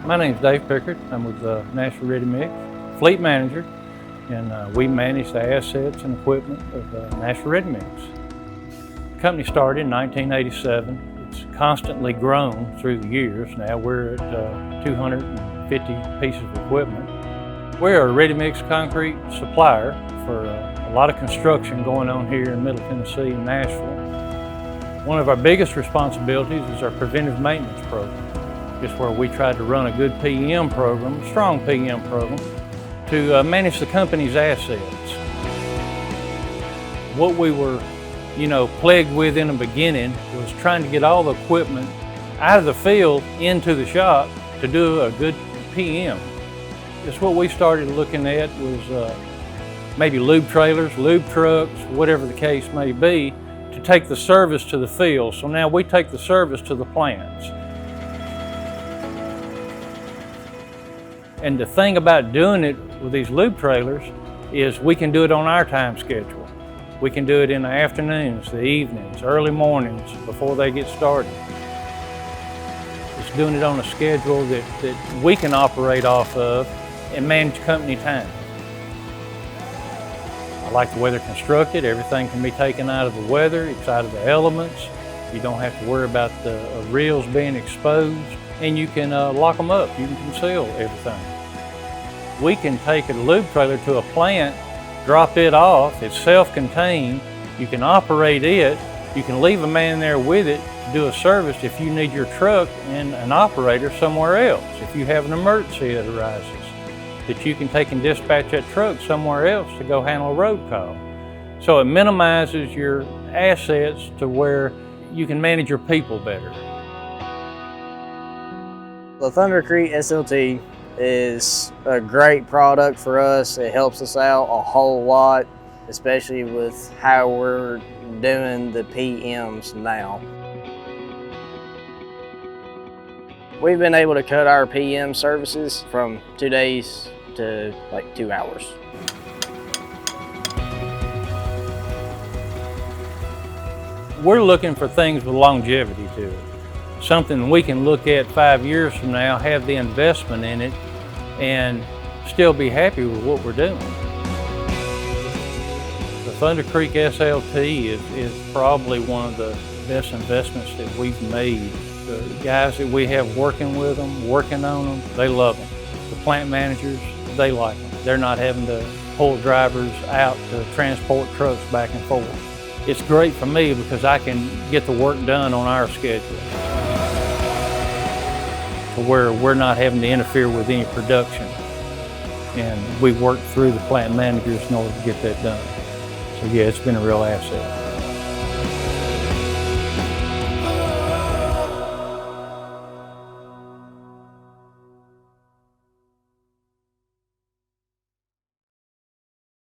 My name is Dave Pickard. I'm with Nashville Ready Mix, fleet manager, and we manage the assets and equipment of Nashville Ready Mix. The company started in 1987. It's constantly grown through the years. Now we're at 250 pieces of equipment. We're a ready-mix concrete supplier for a lot of construction going on here in Middle Tennessee and Nashville. One of our biggest responsibilities is our preventive maintenance program. Just where we try to run a good PM program, a strong PM program, to manage the company's assets. What we were, plagued with in the beginning was trying to get all the equipment out of the field into the shop to do a good PM. Just what we started looking at was maybe lube trailers, lube trucks, whatever the case may be, to take the service to the field. So now we take the service to the plants. And the thing about doing it with these lube trailers is we can do it on our time schedule. We can do it in the afternoons, the evenings, early mornings before they get started. It's doing it on a schedule that we can operate off of and manage company time. I like the way they're constructed. Everything can be taken out of the weather, it's out of the elements. You don't have to worry about the reels being exposed, and you can lock them up. You can conceal everything. We can take a lube trailer to a plant, drop it off, it's self-contained, you can operate it, you can leave a man there with it to do a service if you need your truck and an operator somewhere else. If you have an emergency that arises, that you can take and dispatch that truck somewhere else to go handle a road call. So it minimizes your assets to where you can manage your people better. The Thundercrete SLT is a great product for us. It helps us out a whole lot, especially with how we're doing the PMs now. We've been able to cut our PM services from 2 days to like 2 hours. We're looking for things with longevity to it. Something we can look at 5 years from now, have the investment in it, and still be happy with what we're doing. The Thunder Creek SLT is probably one of the best investments that we've made. The guys that we have working with them, working on them, they love them. The plant managers, they like them. They're not having to pull drivers out to transport trucks back and forth. It's great for me because I can get the work done on our schedule, to where we're not having to interfere with any production. And we work through the plant managers in order to get that done. So yeah, it's been a real asset.